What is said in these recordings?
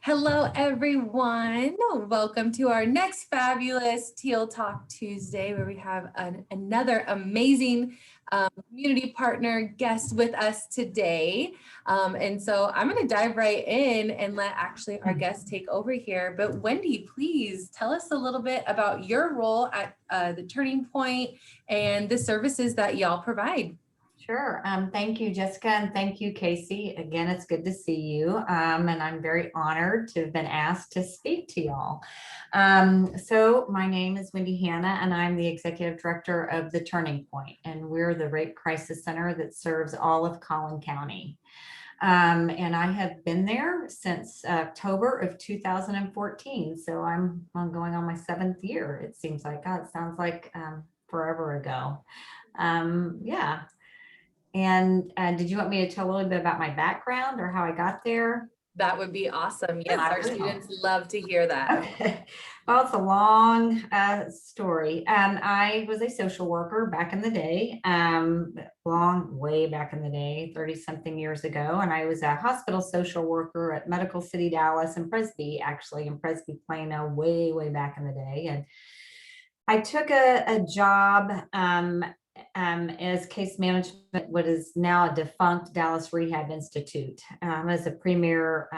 Hello, everyone. Welcome to our next fabulous Teal Talk Tuesday, where we have another amazing community partner guest with us today. And so I'm going to dive right in and let actually our guest take over here. But Wendy, please tell us a little bit about your role at the Turning Point and the services that y'all provide. Sure. Thank you, Jessica, and thank you, Casey. Again, it's good to see you. And I'm very honored to have been asked to speak to y'all. So my name is Wendy Hanna, and I'm the Executive Director of the Turning Point, and we're the Rape Crisis Center that serves all of Collin County. And I have been there since October of 2014. So I'm going on my 7th year. It seems like, God, it sounds like forever ago. Yeah. And did you want me to tell a little bit about my background or how I got there? That would be awesome. Yes, I our will. students love to hear that. Okay. Well, it's a long story. I was a social worker back in the day, long way back in the day, 30 something years ago. And I was a hospital social worker at Medical City Dallas and Presby, actually in Presby Plano, way back in the day. And I took a job as case management, what is now a defunct Dallas Rehab Institute, as a premier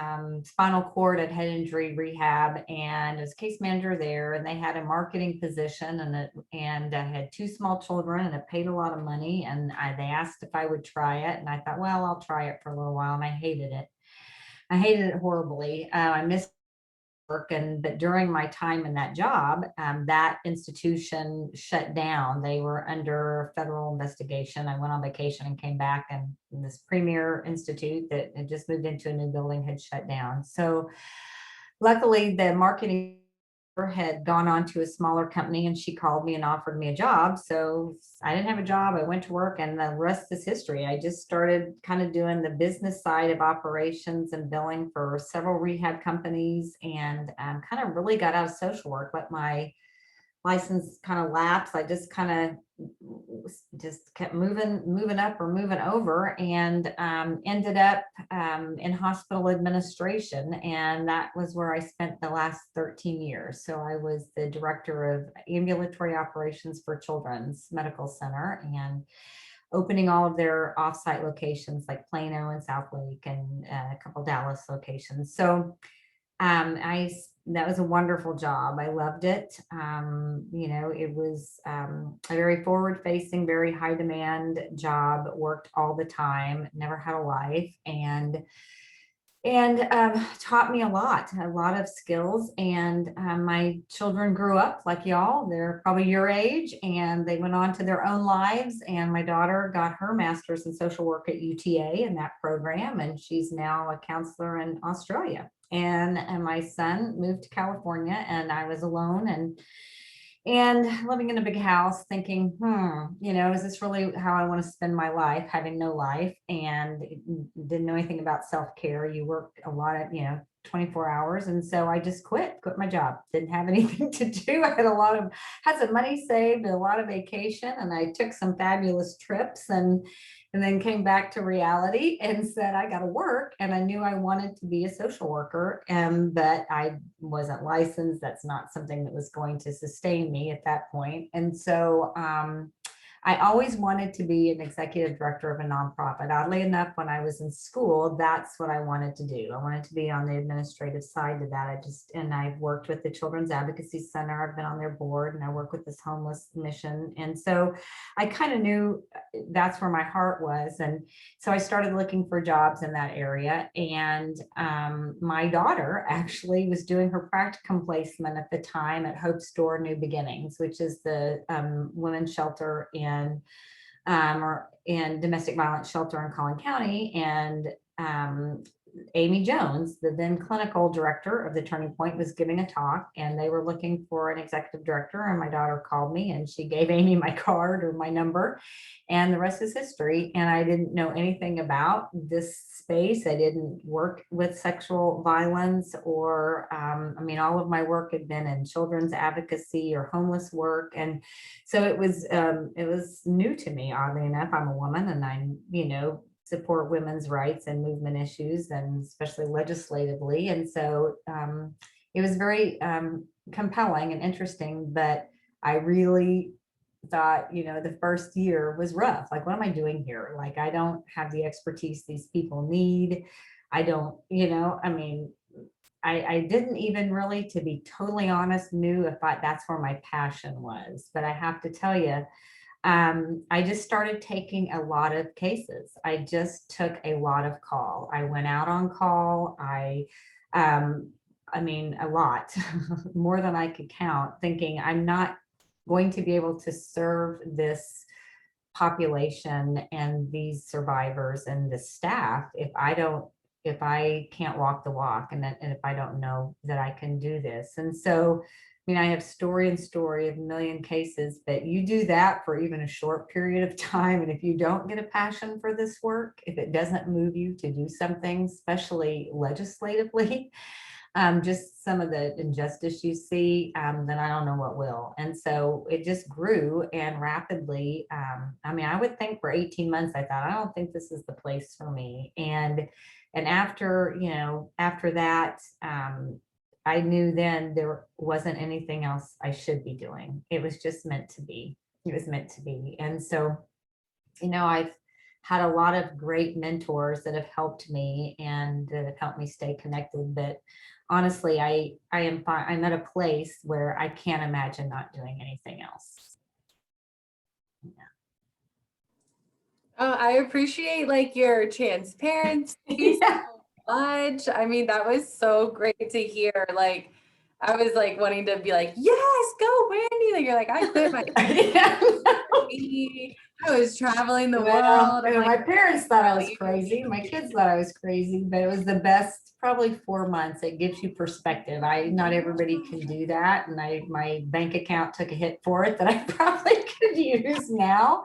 spinal cord and head injury rehab, and as case manager there. And they had a marketing position, and I had 2 small children, and it paid a lot of money. And they asked if I would try it, and I thought, well, I'll try it for a little while, and I hated it. I hated it horribly. I missed work. But during my time in that job, that institution shut down. They were under federal investigation. I went on vacation and came back, and this premier institute that had just moved into a new building had shut down. So luckily the marketing had gone on to a smaller company, and she called me and offered me a job. So I didn't have a job. I went to work, and the rest is history. I just started kind of doing the business side of operations and billing for several rehab companies, and kind of really got out of social work, let my license kind of lapse. I just kind of just kept moving up or moving over, and ended up in hospital administration. And that was where I spent the last 13 years. So I was the director of ambulatory operations for Children's Medical Center, and opening all of their offsite locations like Plano and South Lake, and a couple Dallas locations. So I that was a wonderful job. I loved it. It was a very forward facing, very high demand job, worked all the time, never had a life, and taught me a lot of skills. And my children grew up like y'all. They're probably your age, and they went on to their own lives. And my daughter got her master's in social work at UTA in that program, and she's now a counselor in Australia. And my son moved to California, and I was alone and living in a big house, thinking, is this really how I want to spend my life, having no life, and didn't know anything about self-care. You work a lot of, 24 hours. And so I just quit my job. Didn't have anything to do. I had some money saved, a lot of vacation, and I took some fabulous trips, and then came back to reality and said, I got to work. And I knew I wanted to be a social worker, but I wasn't licensed. That's not something that was going to sustain me at that point. And so I always wanted to be an executive director of a nonprofit. Oddly enough, when I was in school, that's what I wanted to do. I wanted to be on the administrative side of that. I've worked with the Children's Advocacy Center. I've been on their board, and I work with this homeless mission. And so I kind of knew that's where my heart was. And so I started looking for jobs in that area. And my daughter actually was doing her practicum placement at the time at Hope's Door New Beginnings, which is the women's shelter or in domestic violence shelter in Collin County. And Amy Jones, the then clinical director of the Turning Point, was giving a talk, and they were looking for an executive director. And my daughter called me, and she gave Amy my card or my number, and the rest is history. And I didn't know anything about this space. I didn't work with sexual violence, or all of my work had been in children's advocacy or homeless work. And so it was new to me. Oddly enough, I'm a woman, and I'm support women's rights and movement issues, and especially legislatively. And so it was very compelling and interesting, but I really thought, the first year was rough. Like, what am I doing here? Like, I don't have the expertise these people need. I don't, I mean, I didn't even really, to be totally honest, knew if that's where my passion was. But I have to tell you, I just started taking a lot of cases. I just took a lot of call. I went out on call. I mean, a lot, more than I could count, thinking I'm not going to be able to serve this population and these survivors and the staff if I can't walk the walk, and if I don't know that I can do this. And so, I mean, I have story of a million cases, but you do that for even a short period of time. And if you don't get a passion for this work, if it doesn't move you to do something, especially legislatively, just some of the injustice you see, then I don't know what will. And so it just grew and rapidly. I mean, I would think for 18 months, I thought, I don't think this is the place for me. And after, after that, I knew then there wasn't anything else I should be doing. It was just meant to be. It was meant to be. And so, I've had a lot of great mentors that have helped me and that have helped me stay connected. But honestly, I'm at a place where I can't imagine not doing anything else. Yeah. I appreciate like your transparency Yeah. so much. I mean, that was so great to hear. Like, I was like wanting to be like, yes, go Wendy. Like, you're like, I quit my Yeah. I was traveling the Well, world. I'm my like, parents thought I was you. crazy. My kids thought I was crazy, but it was the best, probably 4 months. It gives you perspective. Not everybody can do that. And my bank account took a hit for it that I probably could use now,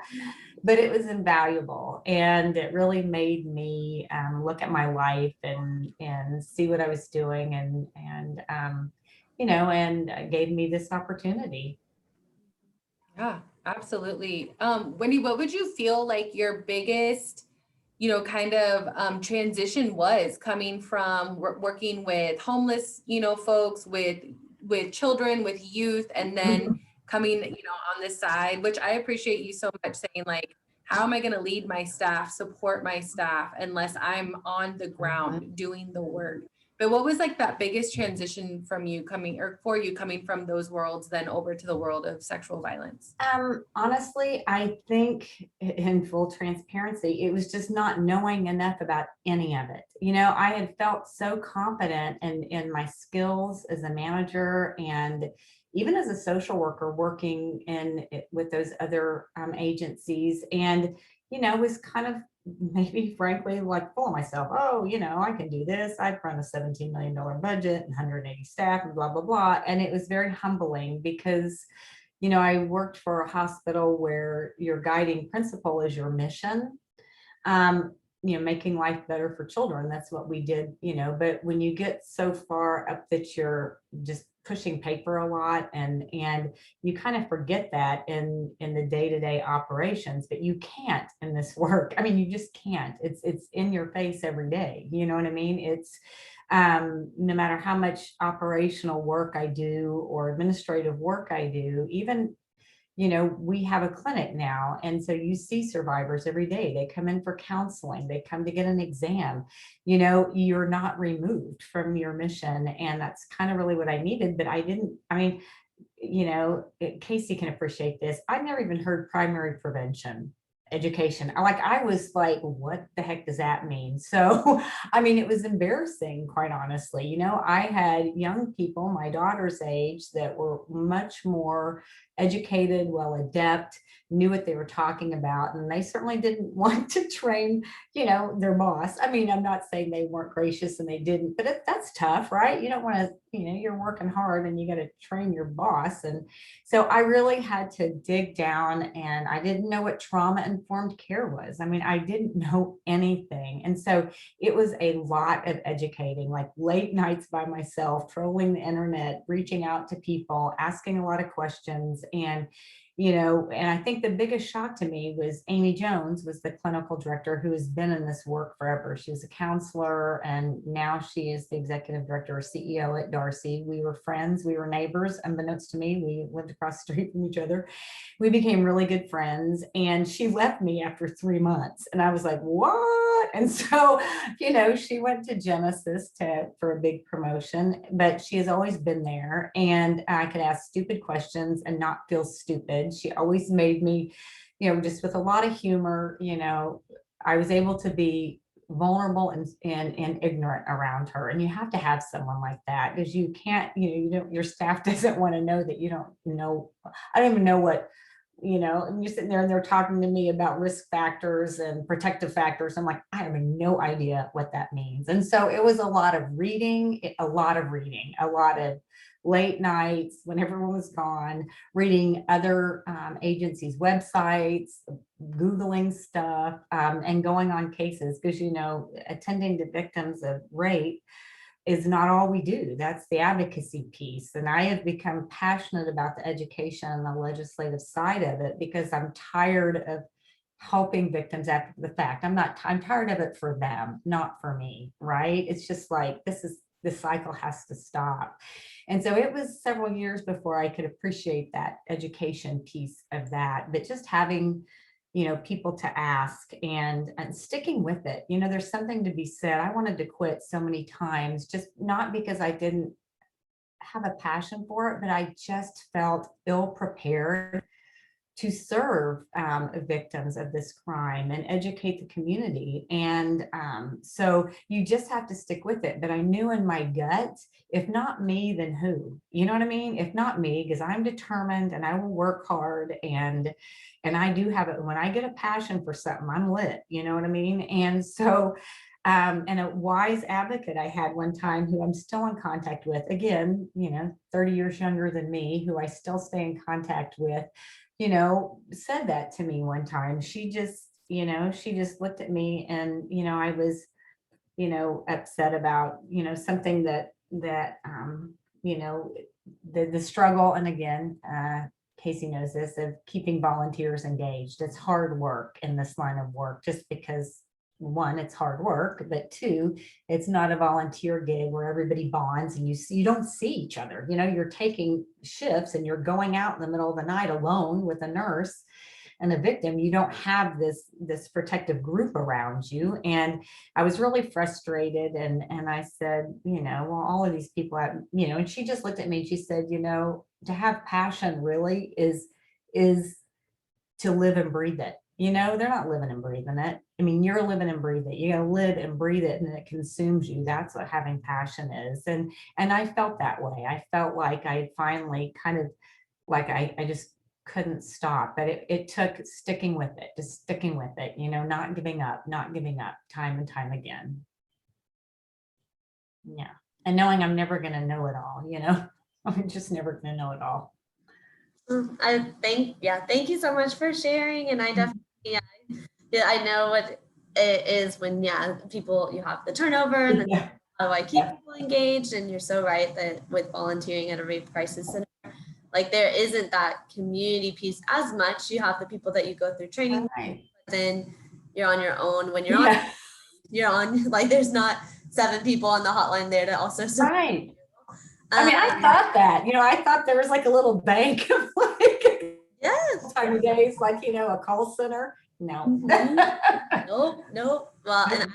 but it was invaluable. And it really made me look at my life and see what I was doing and gave me this opportunity. Yeah, absolutely. Wendy, what would you feel like your biggest, kind of transition was coming from working with homeless, folks, with children, with youth, and then coming, on this side, which I appreciate you so much saying like, how am I going to lead my staff, support my staff, unless I'm on the ground doing the work? But what was like that biggest transition from you coming or for you coming from those worlds then over to the world of sexual violence? Honestly, I think in full transparency, it was just not knowing enough about any of it. I had felt so confident in my skills as a manager and even as a social worker working with those other agencies, and was kind of maybe frankly like full of myself. Oh, I can do this. I've run a $17 million budget and 180 staff and blah blah blah. And it was very humbling because I worked for a hospital where your guiding principle is your mission. Making life better for children. That's what we did, but when you get so far up that you're just pushing paper a lot and you kind of forget that in the day-to-day operations, but you can't in this work. I mean, you just can't. It's in your face every day. You know what I mean? It's no matter how much operational work I do or administrative work I do, even we have a clinic now. And so you see survivors every day. They come in for counseling. They come to get an exam. You're not removed from your mission. And that's kind of really what I needed. But Casey can appreciate this. I've never even heard primary prevention education. I was like, what the heck does that mean? So, it was embarrassing, quite honestly. I had young people, my daughter's age, that were much more educated, well adept, knew what they were talking about. And they certainly didn't want to train, their boss. I'm not saying they weren't gracious and they didn't, but that's tough, right? You don't want to, you're working hard and you got to train your boss. And so I really had to dig down, and I didn't know what trauma-informed care was. I didn't know anything. And so it was a lot of educating, like late nights by myself, trolling the internet, reaching out to people, asking a lot of questions. And and I think the biggest shock to me was Amy Jones was the clinical director who has been in this work forever. She was a counselor, and now she is the executive director or CEO at Darcy. We were friends, we were neighbors, unbeknownst to me. We lived across the street from each other. We became really good friends, and she left me after 3 months, and I was like, what? And so, she went to Genesis for a big promotion, but she has always been there, and I could ask stupid questions and not feel stupid. She always made me, just with a lot of humor, I was able to be vulnerable and ignorant around her. And you have to have someone like that, because you can't, your staff doesn't want to know that you don't know. I don't even know what, and you're sitting there and they're talking to me about risk factors and protective factors. I'm like, I have no idea what that means. And so it was a lot of reading, a lot of late nights when everyone was gone, reading other agencies' websites, Googling stuff, and going on cases, because, attending to victims of rape is not all we do. That's the advocacy piece. And I have become passionate about the education and the legislative side of it, because I'm tired of helping victims after the fact. I'm tired of it for them, not for me, right? It's just like, the cycle has to stop. And so it was several years before I could appreciate that education piece of that, but just having people to ask and sticking with it. There's something to be said. I wanted to quit so many times, just not because I didn't have a passion for it, but I just felt ill prepared to serve victims of this crime and educate the community. And so you just have to stick with it. But I knew in my gut, if not me, then who? You know what I mean? If not me, because I'm determined and I will work hard, and I do have it. When I get a passion for something, I'm lit. You know what I mean? And so and a wise advocate I had one time, who I'm still in contact with, again, 30 years younger than me, who I still stay in contact with, said that to me one time. She just looked at me, and, I was, upset about, something that, the struggle. And again, Casey knows this, of keeping volunteers engaged. It's hard work in this line of work, just because, one, it's hard work, but two, it's not a volunteer gig where everybody bonds and you don't see each other. You're taking shifts and you're going out in the middle of the night alone with a nurse and a victim. You don't have this protective group around you. And I was really frustrated. And I said, well, all of these people have, and she just looked at me and she said, to have passion really is to live and breathe it. They're not living and breathing it. I mean, you're living and breathe it. You gotta live and breathe it, and it consumes you. That's what having passion is. And I felt that way. I felt like I finally kind of, like I just couldn't stop. But it took sticking with it, just sticking with it, not giving up time and time again. Yeah. And knowing I'm never gonna know it all, I'm just never gonna know it all. Thank you so much for sharing. And I definitely, I know what it is when, you have the turnover, and then how do I keep people engaged? And you're so right that with volunteering at a rape crisis center, like, there isn't that community piece as much. You have the people that you go through training, right. But then you're on your own. When you're on, like, there's not 7 people on the hotline there to also support. Right. I mean, I thought that, I thought there was like a little bank of time of days, like, a call center. No. Nope. Well, and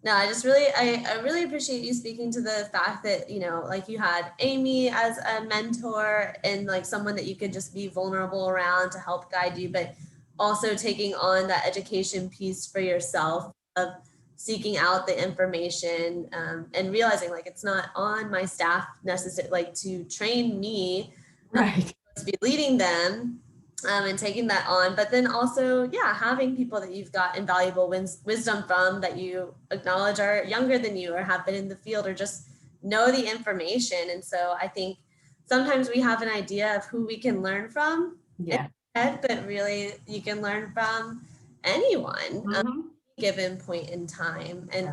I really appreciate you speaking to the fact that, like, you had Amy as a mentor and like someone that you could just be vulnerable around to help guide you, but also taking on that education piece for yourself of seeking out the information, and realizing, like, it's not on my staff necessarily, like, to train me, right, to be leading them, and taking that on, but then also, having people that you've got invaluable wisdom from, that you acknowledge are younger than you or have been in the field or just know the information. And so I think sometimes we have an idea of who we can learn from, but really you can learn from anyone. Given point in time. And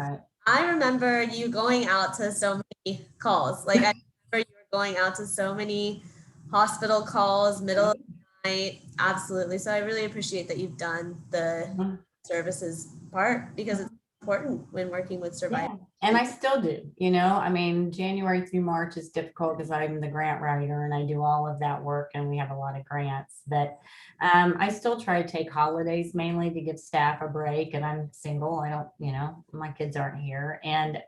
I remember you going out to so many calls. Like, I remember you were going out to so many hospital calls, middle of the Right, absolutely. So I really appreciate that you've done the Mhm. services part because it's important when working with survivors. Yeah, and I still do, you know, I mean, January through March is difficult because I'm the grant writer and I do all of that work and we have a lot of grants, but I still try to take holidays mainly to give staff a break, and I'm single. I don't, you know, my kids aren't here. And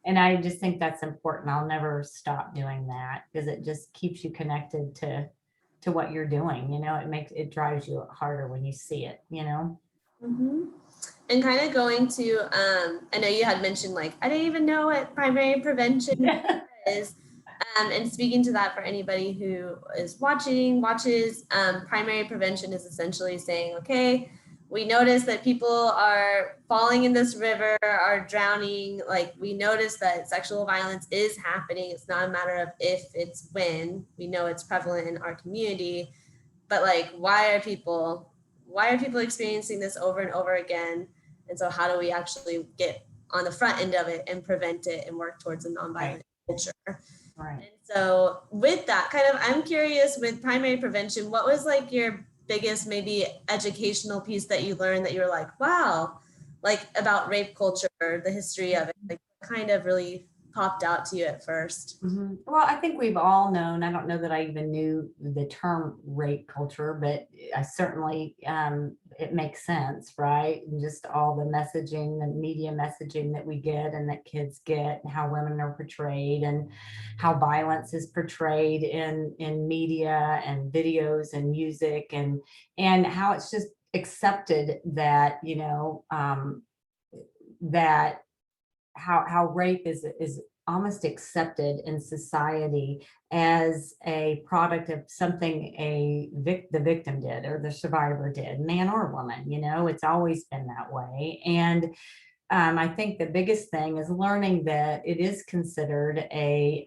I just think that's important. I'll never stop doing that because it just keeps you connected to what you're doing. You know, it drives you harder when you see it, you know? Mhm. And kind of going to, I know you had mentioned like, I didn't even know what primary prevention is. And speaking to that for anybody who is watches, primary prevention is essentially saying, okay, we notice that people are falling in this river, are drowning. Like we notice that sexual violence is happening. It's not a matter of if, it's when. We know it's prevalent in our community, but like, why are people experiencing this over and over again? And so how do we actually get on the front end of it and prevent it and work towards a nonviolent Right. culture? Right. And so with that kind of, I'm curious with primary prevention, what was like your biggest maybe educational piece that you learned that you were like, wow, like about rape culture, the history of it, like kind of really popped out to you at first? Mhm. Well, I think we've all known, I don't know that I even knew the term rape culture, but I certainly, it makes sense, right? And just all the messaging, the media messaging that we get and that kids get, and how women are portrayed and how violence is portrayed in media and videos and music, and how it's just accepted that, you know, that how rape is almost accepted in society as a product of something the victim did or the survivor did, man or woman. You know, it's always been that way. And I think the biggest thing is learning that it is considered a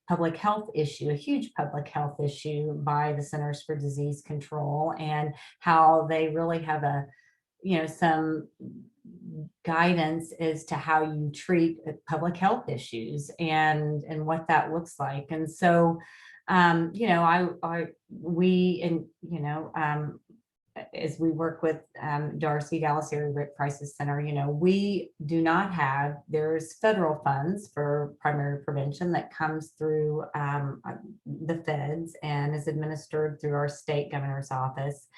public health issue, a huge public health issue by the Centers for Disease Control, and how they really have a, you know, some guidance as to how you treat public health issues and what that looks like. And so, you know, we, and, you know, as we work with Darcy Dallas Area Rape Crisis Center, you know, we do not have, there's federal funds for primary prevention that comes through the feds and is administered through our state governor's office.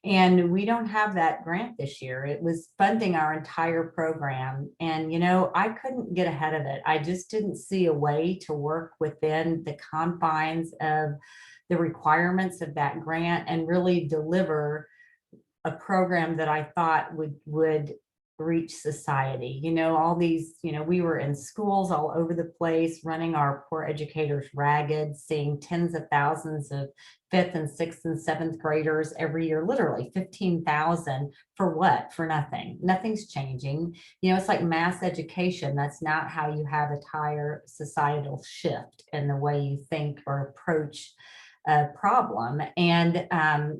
And we don't have that grant this year. It was funding our entire program. And, you know, I couldn't get ahead of it. I just didn't see a way to work within the confines of the requirements of that grant and really deliver a program that I thought would reach society. You know, all these, you know, we were in schools all over the place, running our poor educators ragged, seeing tens of thousands of fifth and sixth and seventh graders every year, literally 15,000 for what? For nothing. Nothing's changing. You know, it's like mass education. That's not how you have a entire societal shift in the way you think or approach a problem. And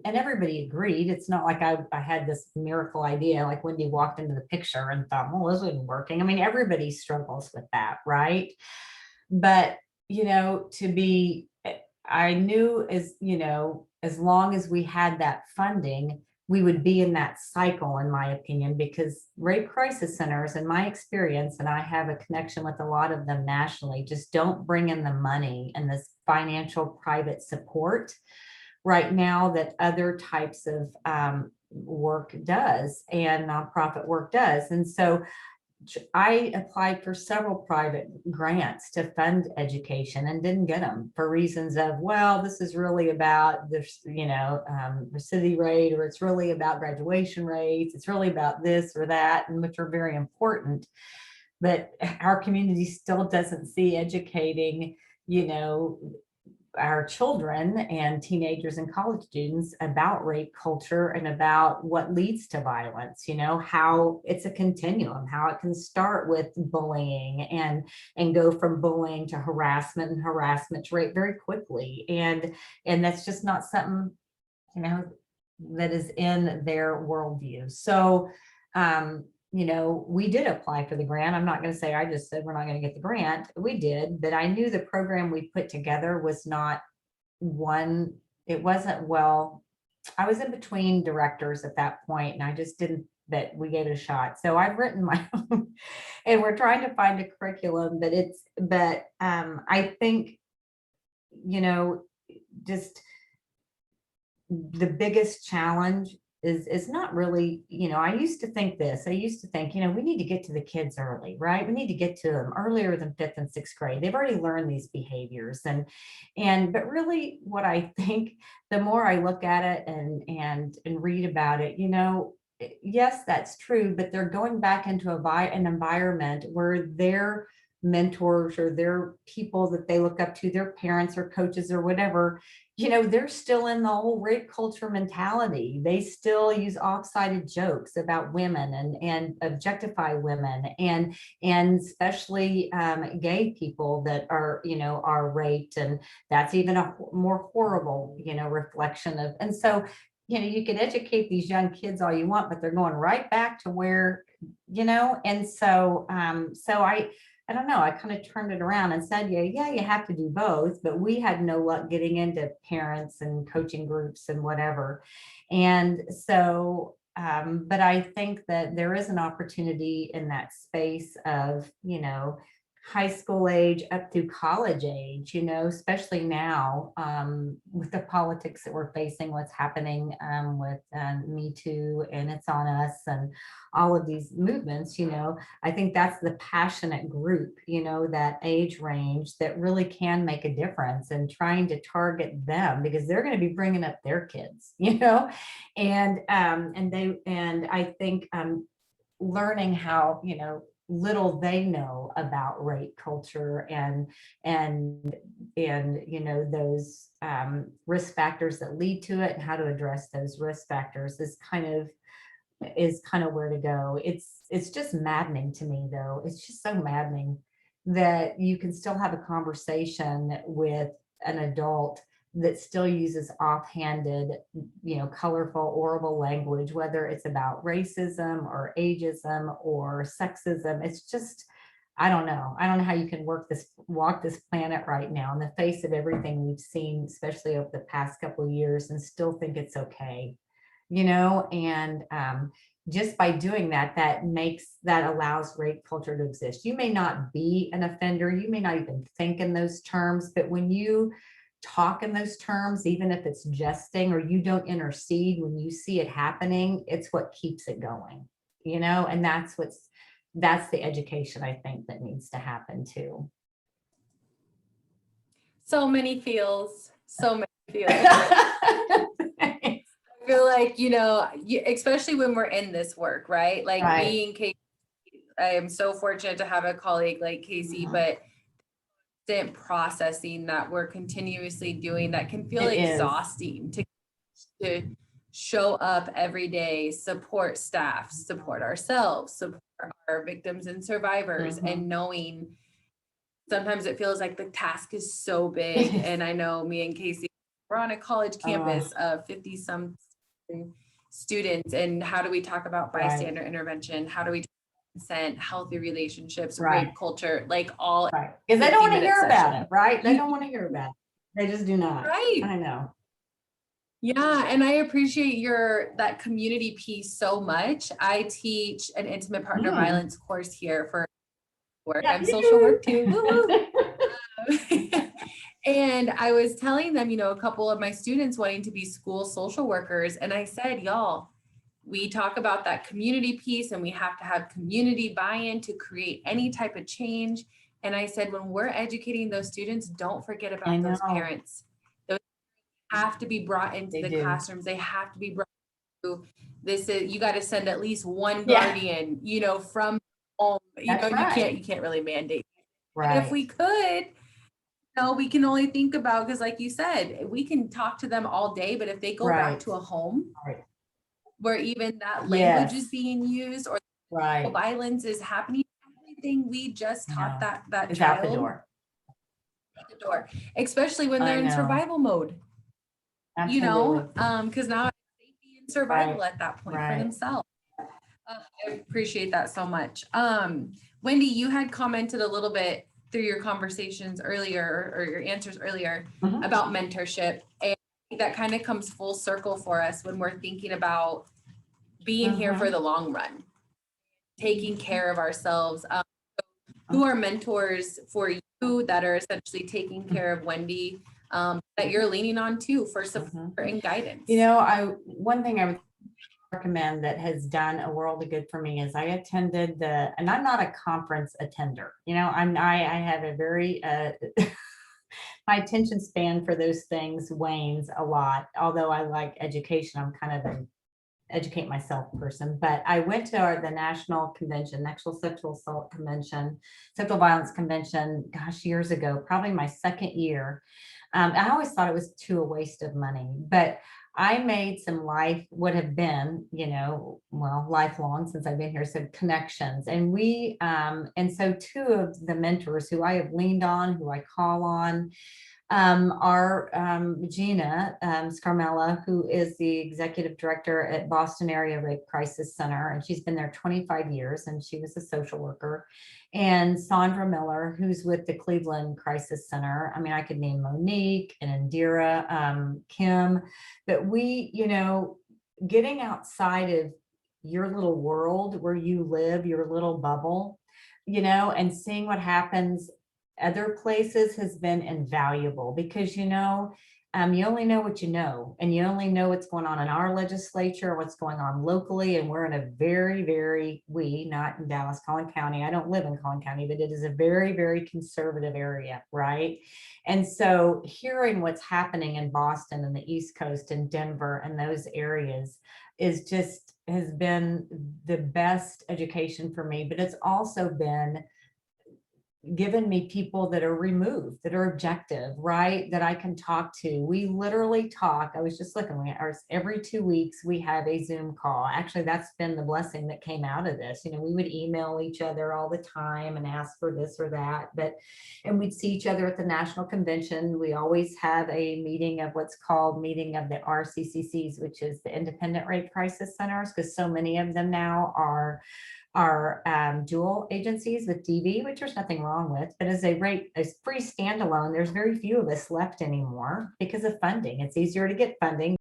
everybody agreed. It's not like I had this miracle idea, like Wendy walked into the picture and thought, well, this isn't working. I mean, everybody struggles with that, right? But, you know, I knew, as you know, as long as we had that funding, we would be in that cycle, in my opinion, because rape crisis centers, in my experience, and I have a connection with a lot of them nationally, just don't bring in the money and this financial private support right now that other types of work does and nonprofit work does. And so I applied for several private grants to fund education and didn't get them for reasons of, well, this is really about this, you know, recidivism rate, or it's really about graduation rates. It's really about this or that, and which are very important. But our community still doesn't see educating, you know, our children and teenagers and college students about rape culture and about what leads to violence, you know, how it's a continuum, how it can start with bullying and go from bullying to harassment and harassment to rape very quickly. And that's just not something, you know, that is in their worldview. So you know, we did apply for the grant. I'm not going to say I just said we're not going to get the grant. We did, but I knew the program we put together was not one, it wasn't well. I was in between directors at that point, and I just didn't that we gave it a shot. So I've written my own, and we're trying to find a curriculum, but I think, you know, just the biggest challenge is not really, you know, I used to think, you know, we need to get to the kids early, right? We need to get to them earlier than 5th and 6th grade. They've already learned these behaviors, but really what I think, the more I look at it and read about it, you know, yes, that's true, but they're going back into an environment where their mentors or their people that they look up to, their parents or coaches or whatever, you know, they're still in the whole rape culture mentality. They still use off-sided jokes about women and objectify women, and especially gay people that are, you know, are raped, and that's even a more horrible, you know, reflection of. And so, you know, you can educate these young kids all you want, but they're going right back to where, you know. And so I don't know, I kind of turned it around and said, yeah, you have to do both, but we had no luck getting into parents and coaching groups and whatever. And so, but I think that there is an opportunity in that space of, you know, high school age up through college age, you know, especially now with the politics that we're facing, what's happening with Me Too and It's On Us and all of these movements, you know, I think that's the passionate group, you know, that age range that really can make a difference, and trying to target them because they're going to be bringing up their kids, you know, and I think learning how, you know, little they know about rape culture and you know, those risk factors that lead to it and how to address those risk factors is kind of where to go. It's just maddening to me, though. It's just so maddening that you can still have a conversation with an adult that still uses offhanded, you know, colorful, horrible language, whether it's about racism or ageism or sexism. It's just, I don't know how you can walk this planet right now in the face of everything we've seen, especially over the past couple of years, and still think it's okay, you know. And just by doing that, that allows rape culture to exist. You may not be an offender, you may not even think in those terms, but when you talk in those terms, even if it's jesting, or you don't intercede when you see it happening, it's what keeps it going, you know. And that's the education I think that needs to happen too. So many feels. I feel like, you know, especially when we're in this work, right? Like me and Casey, I am so fortunate to have a colleague like Casey, but processing that we're continuously doing that can feel exhausting to show up every day, support staff, support ourselves, support our victims and survivors, and knowing sometimes it feels like the task is so big. And I know me and Casey, we're on a college campus of 50 some students, and how do we talk about bystander intervention? How do we consent, healthy relationships, rape culture, like all because they don't want to hear about it, right? They don't want to hear about it. They just do not. Right. I know. Yeah, and I appreciate that community piece so much. I teach an intimate partner violence course here for work. I'm social work too. And I was telling them, you know, a couple of my students wanting to be school social workers, and I said, y'all, we talk about that community piece, and we have to have community buy-in to create any type of change. And I said, when we're educating those students, don't forget about those parents. Those have to be brought into the classrooms. They have to be brought to you got to send at least one guardian, you know, from home. You know, you can't really mandate. Right. But if we could, you know, we can only think about, because like you said, we can talk to them all day, but if they go back to a home where even that language is being used, or violence is happening, everything we just taught that it's child out the door. Especially when they're in survival mode. Absolutely. You know, because now it's safety and survival at that point for themselves. I appreciate that so much. Wendy, you had commented a little bit through your conversations earlier, or your answers earlier, about mentorship. And that kind of comes full circle for us when we're thinking about being here for the long run, taking care of ourselves. Who are mentors for you that are essentially taking care of Wendy, that you're leaning on too for support and guidance? You know, one thing I would recommend that has done a world of good for me is I attended and I'm not a conference attender. You know, I have a very my attention span for those things wanes a lot. Although I like education, I'm kind of an educate myself person. But I went to the national convention, National Sexual Assault Convention, Sexual Violence Convention, gosh, years ago, probably my second year. I always thought it was a waste of money, but I made some would have been, you know, well, lifelong since I've been here, so connections. And and so two of the mentors who I have leaned on, who I call on, are Gina Scarmella, who is the executive director at Boston Area Rape Crisis Center, and she's been there 25 years, and she was a social worker. And Sandra Miller, who's with the Cleveland Crisis Center. I mean, I could name Monique and Indira, Kim, but you know, getting outside of your little world where you live, your little bubble, you know, and seeing what happens other places has been invaluable, because, you know, you only know what you know, and you only know what's going on in our legislature, what's going on locally. And we're in a very, not in Dallas, Collin County. I don't live in Collin County, but it is a very conservative area, right? And so hearing what's happening in Boston and the East Coast and Denver and those areas has been the best education for me. But it's also been given me people that are removed, that are objective, right? That I can talk to. We literally talk. I was just looking, every 2 weeks we have a Zoom call. Actually, that's been the blessing that came out of this. You know, we would email each other all the time and ask for this or that, and we'd see each other at the national convention. We always have a meeting of what's called meeting of the RCCCs, which is the Independent Rape Crisis Centers, because so many of them now are dual agencies with DV, which there's nothing wrong with, but as a free standalone, there's very few of us left anymore because of funding. It's easier to get funding.